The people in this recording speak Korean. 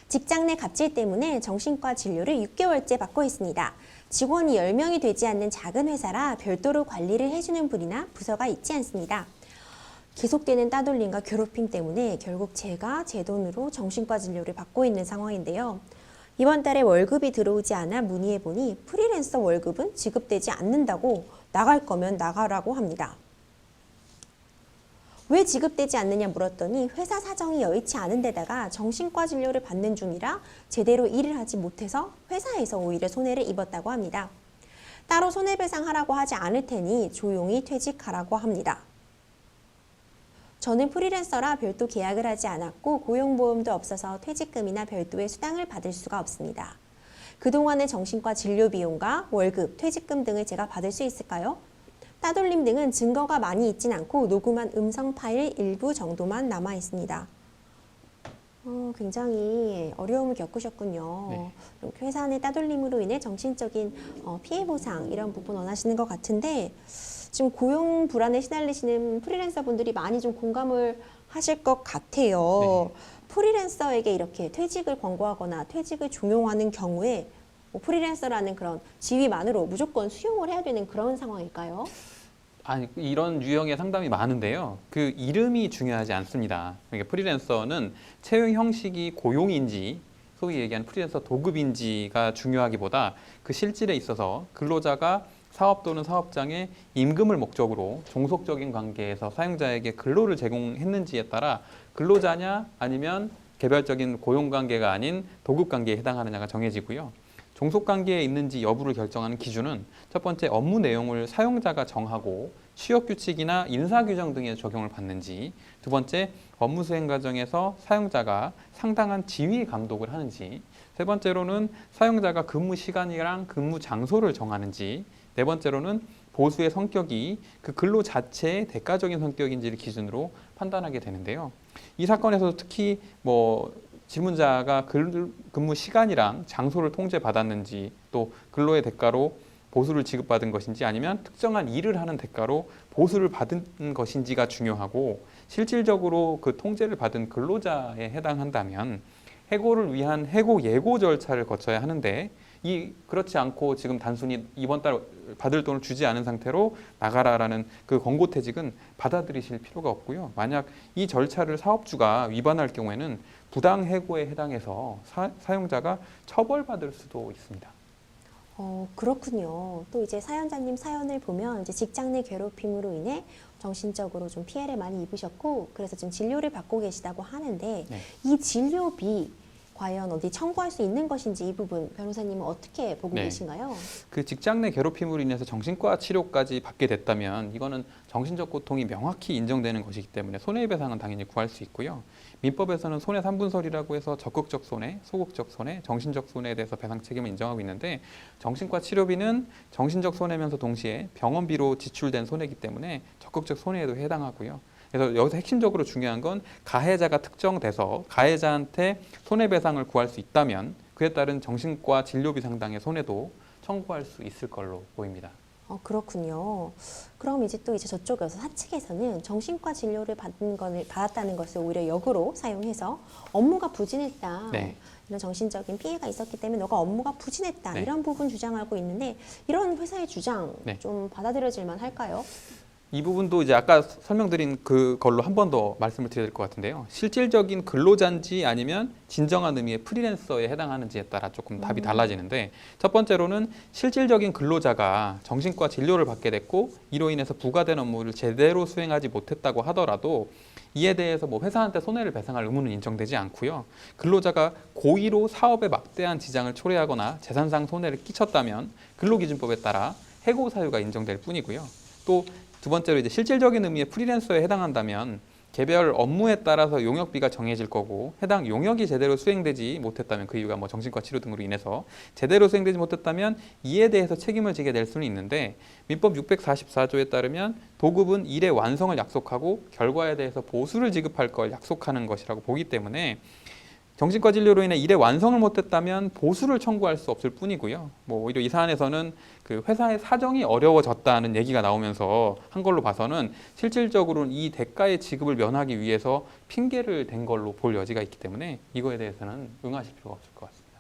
직장 내 갑질 때문에 정신과 진료를 6개월째 받고 있습니다. 직원이 10명이 되지 않는 작은 회사라 별도로 관리를 해주는 분이나 부서가 있지 않습니다. 계속되는 따돌림과 괴롭힘 때문에 결국 제가 제 돈으로 정신과 진료를 받고 있는 상황인데요. 이번 달에 월급이 들어오지 않아 문의해보니 프리랜서 월급은 지급되지 않는다고 나갈 거면 나가라고 합니다. 왜 지급되지 않느냐 물었더니 회사 사정이 여의치 않은 데다가 정신과 진료를 받는 중이라 제대로 일을 하지 못해서 회사에서 오히려 손해를 입었다고 합니다. 따로 손해배상하라고 하지 않을 테니 조용히 퇴직하라고 합니다. 저는 프리랜서라 별도 계약을 하지 않았고 고용보험도 없어서 퇴직금이나 별도의 수당을 받을 수가 없습니다. 그동안의 정신과 진료 비용과 월급, 퇴직금 등을 제가 받을 수 있을까요? 따돌림 등은 증거가 많이 있진 않고 녹음한 음성 파일 일부 정도만 남아 있습니다. 굉장히 어려움을 겪으셨군요. 네. 회사 내 따돌림으로 인해 정신적인 피해 보상 이런 부분 원하시는 것 같은데 지금 고용 불안에 시달리시는 프리랜서 분들이 많이 좀 공감을 하실 것 같아요. 네. 프리랜서에게 이렇게 퇴직을 권고하거나 퇴직을 종용하는 경우에 프리랜서라는 그런 지위만으로 무조건 수용을 해야 되는 그런 상황일까요? 아니, 이런 유형의 상담이 많은데요. 그 이름이 중요하지 않습니다. 그러니까 프리랜서는 채용 형식이 고용인지 소위 얘기하는 프리랜서 도급인지가 중요하기보다 그 실질에 있어서 근로자가 사업 또는 사업장에 임금을 목적으로 종속적인 관계에서 사용자에게 근로를 제공했는지에 따라 근로자냐 아니면 개별적인 고용관계가 아닌 도급관계에 해당하느냐가 정해지고요. 종속관계에 있는지 여부를 결정하는 기준은 첫 번째 업무 내용을 사용자가 정하고 취업규칙이나 인사규정 등에 적용을 받는지, 두 번째 업무 수행 과정에서 사용자가 상당한 지휘 감독을 하는지, 세 번째로는 사용자가 근무 시간이랑 근무 장소를 정하는지, 네 번째로는 보수의 성격이 그 근로 자체의 대가적인 성격인지를 기준으로 판단하게 되는데요. 이 사건에서 특히 질문자가 근무 시간이랑 장소를 통제받았는지 또 근로의 대가로 보수를 지급받은 것인지 아니면 특정한 일을 하는 대가로 보수를 받은 것인지가 중요하고 실질적으로 그 통제를 받은 근로자에 해당한다면 해고를 위한 해고 예고 절차를 거쳐야 하는데 그렇지 않고 지금 단순히 이번 달 받을 돈을 주지 않은 상태로 나가라라는 그 권고퇴직은 받아들이실 필요가 없고요. 만약 이 절차를 사업주가 위반할 경우에는 부당 해고에 해당해서 사용자가 처벌받을 수도 있습니다. 그렇군요. 또 이제 사연자님 사연을 보면 이제 직장 내 괴롭힘으로 인해 정신적으로 좀 피해를 많이 입으셨고 그래서 지금 진료를 받고 계시다고 하는데 네. 이 진료비 과연 어디 청구할 수 있는 것인지 이 부분 변호사님은 어떻게 보고 네. 계신가요? 그 직장 내 괴롭힘으로 인해서 정신과 치료까지 받게 됐다면 이거는 정신적 고통이 명확히 인정되는 것이기 때문에 손해배상은 당연히 구할 수 있고요. 민법에서는 손해 3분설이라고 해서 적극적 손해, 소극적 손해, 정신적 손해에 대해서 배상 책임을 인정하고 있는데 정신과 치료비는 정신적 손해면서 동시에 병원비로 지출된 손해이기 때문에 적극적 손해에도 해당하고요. 그래서 여기서 핵심적으로 중요한 건 가해자가 특정돼서 가해자한테 손해배상을 구할 수 있다면 그에 따른 정신과 진료비 상당의 손해도 청구할 수 있을 걸로 보입니다. 그렇군요. 그럼 이제 또 저쪽에서 사측에서는 정신과 진료를 받았다는 것을 오히려 역으로 사용해서 업무가 부진했다. 네. 이런 정신적인 피해가 있었기 때문에 너가 업무가 부진했다. 네. 이런 부분 주장하고 있는데 이런 회사의 주장 네. 좀 받아들여질 만할까요? 이 부분도 이제 아까 설명드린 그걸로 한 번 더 말씀을 드려야 될 것 같은데요. 실질적인 근로자인지 아니면 진정한 의미의 프리랜서에 해당하는지에 따라 조금 답이 달라지는데 첫 번째로는 실질적인 근로자가 정신과 진료를 받게 됐고 이로 인해서 부과된 업무를 제대로 수행하지 못했다고 하더라도 이에 대해서 회사한테 손해를 배상할 의무는 인정되지 않고요. 근로자가 고의로 사업에 막대한 지장을 초래하거나 재산상 손해를 끼쳤다면 근로기준법에 따라 해고 사유가 인정될 뿐이고요. 또 두 번째로 이제 실질적인 의미의 프리랜서에 해당한다면 개별 업무에 따라서 용역비가 정해질 거고 해당 용역이 제대로 수행되지 못했다면 그 이유가 정신과 치료 등으로 인해서 제대로 수행되지 못했다면 이에 대해서 책임을 지게 될 수는 있는데 민법 644조에 따르면 도급은 일의 완성을 약속하고 결과에 대해서 보수를 지급할 걸 약속하는 것이라고 보기 때문에 정신과 진료로 인해 일의 완성을 못했다면 보수를 청구할 수 없을 뿐이고요. 뭐 오히려 이 사안에서는 그 회사의 사정이 어려워졌다는 얘기가 나오면서 한 걸로 봐서는 실질적으로는 이 대가의 지급을 면하기 위해서 핑계를 댄 걸로 볼 여지가 있기 때문에 이거에 대해서는 응하실 필요가 없을 것 같습니다.